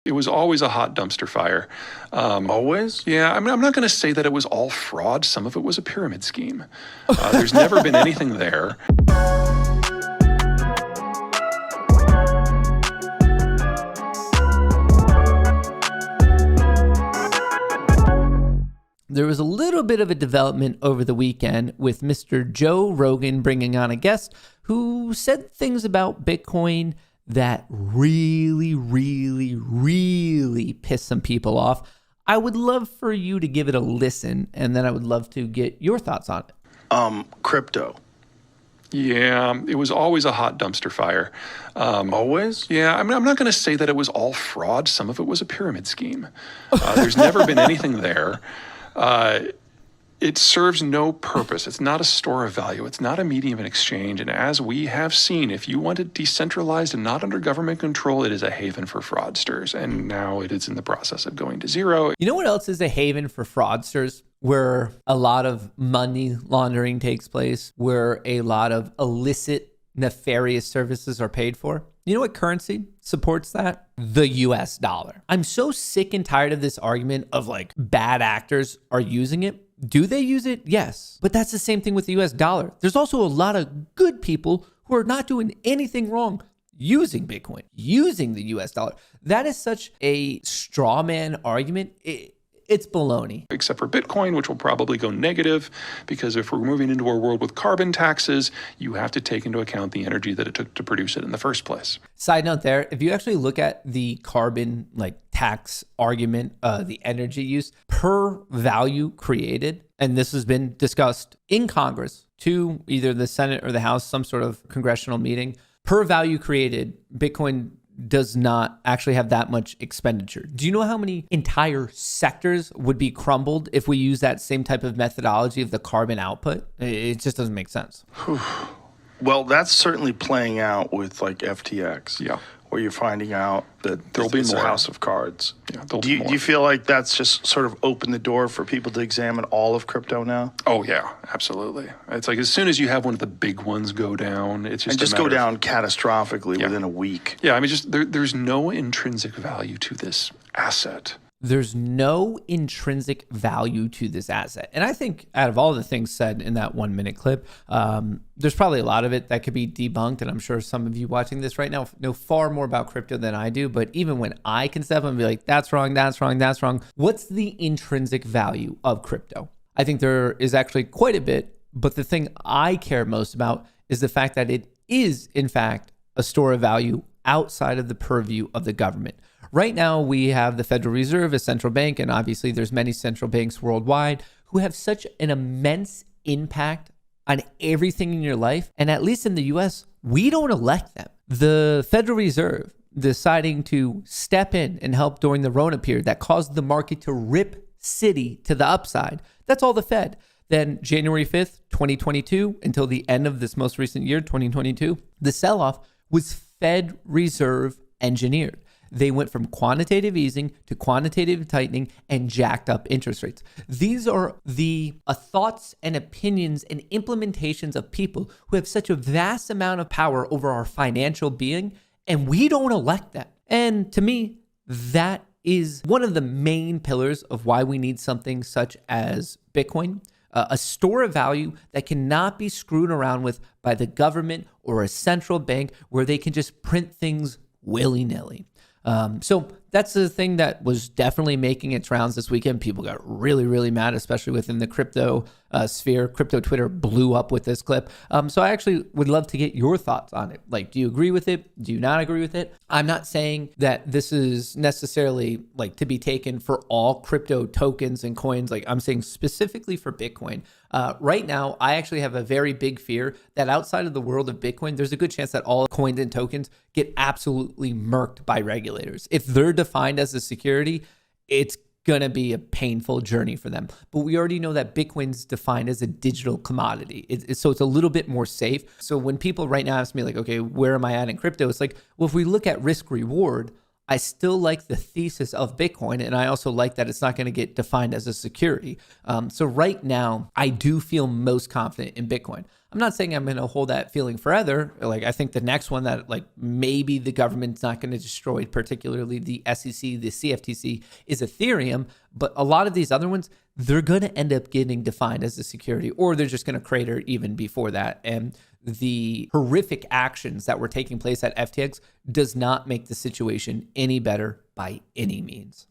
It was always a hot dumpster fire. Always? Yeah, I mean, I'm not going to say that it was all fraud. Some of it was a pyramid scheme. There's never been anything there. There was a little bit of a development over the weekend with Mr. Joe Rogan bringing on a guest who said things about Bitcoin that really pissed some people off. I would love for you to give it a listen, and then I would love to get your thoughts on it. Crypto. Yeah, it was always a hot dumpster fire. Always? Yeah, I mean, I'm not going to say that it was all fraud. Some of it was a pyramid scheme. There's never been anything there. It serves no purpose. It's not a store of value. It's not a medium of exchange. And as we have seen, if you want it decentralized and not under government control, it is a haven for fraudsters. And now it is in the process of going to zero. You know what else is a haven for fraudsters? Where a lot of money laundering takes place, where a lot of illicit, nefarious services are paid for. You know what currency supports that? The US dollar. I'm so sick and tired of this argument of like bad actors are using it. Do they use it? Yes. But that's the same thing with the US dollar. There's also a lot of good people who are not doing anything wrong using Bitcoin, using the US dollar. That is such a straw man argument. It's baloney. Except for Bitcoin, which will probably go negative, because if we're moving into a world with carbon taxes, you have to take into account the energy that it took to produce it in the first place. Side note there, if you actually look at the carbon tax argument, the energy use per value created, and this has been discussed in Congress to either the Senate or the House, some sort of congressional meeting, per value created, Bitcoin does not actually have that much expenditure. Do you know how many entire sectors would be crumbled if we use that same type of methodology of the carbon output? It just doesn't make sense. Well, that's certainly playing out with like FTX. Yeah. Where you're finding out that There'll be it's a more. house of cards. Yeah, Do you feel like that's just sort of opened the door for people to examine all of crypto now? Oh, yeah, absolutely. It's like as soon as you have one of the big ones go down, it's just And just go down catastrophically within a week. Yeah, I mean, just there's no intrinsic value to this asset. There's no intrinsic value to this asset. And I think out of all the things said in that 1 minute clip, there's probably a lot of it that could be debunked. And I'm sure some of you watching this right now know far more about crypto than I do. But even when I can step up and be like, that's wrong, that's wrong, that's wrong. What's the intrinsic value of crypto? I think there is actually quite a bit. But the thing I care most about is the fact that it is, in fact, a store of value outside of the purview of the government. Right now, we have the Federal Reserve, a central bank, and obviously there's many central banks worldwide who have such an immense impact on everything in your life. And at least in the US, we don't elect them. The Federal Reserve deciding to step in and help during the Rona period that caused the market to rip Citi to the upside. That's all the Fed. Then January 5th, 2022, until the end of this most recent year, 2022, the sell-off was Fed Reserve engineered. They went from quantitative easing to quantitative tightening and jacked up interest rates. These are the thoughts and opinions and implementations of people who have such a vast amount of power over our financial being, and we don't elect them. And to me, that is one of the main pillars of why we need something such as Bitcoin, a store of value that cannot be screwed around with by the government or a central bank where they can just print things willy-nilly. So that's the thing that was definitely making its rounds this weekend. People got really mad, especially within the crypto sphere. Crypto Twitter blew up with this clip. So I actually would love to get your thoughts on it. Like, do you agree with it? Do you not agree with it? I'm not saying that this is necessarily like to be taken for all crypto tokens and coins. Like, I'm saying specifically for Bitcoin. Right now, I actually have a very big fear that outside of the world of Bitcoin, there's a good chance that all coins and tokens get absolutely murked by regulators. If they're defined as a security, it's going to be a painful journey for them. But we already know that Bitcoin's defined as a digital commodity. So it's a little bit more safe. So when people right now ask me like, okay, where am I at in crypto? It's like, well, if we look at risk reward, I still like the thesis of Bitcoin, and I also like that it's not going to get defined as a security. So right now, I do feel most confident in Bitcoin. I'm not saying I'm going to hold that feeling forever. Like, I think the next one that like maybe the government's not going to destroy, particularly the SEC, the CFTC, is Ethereum. But a lot of these other ones, they're going to end up getting defined as a security, or they're just going to crater even before that. And the horrific actions that were taking place at FTX does not make the situation any better by any means.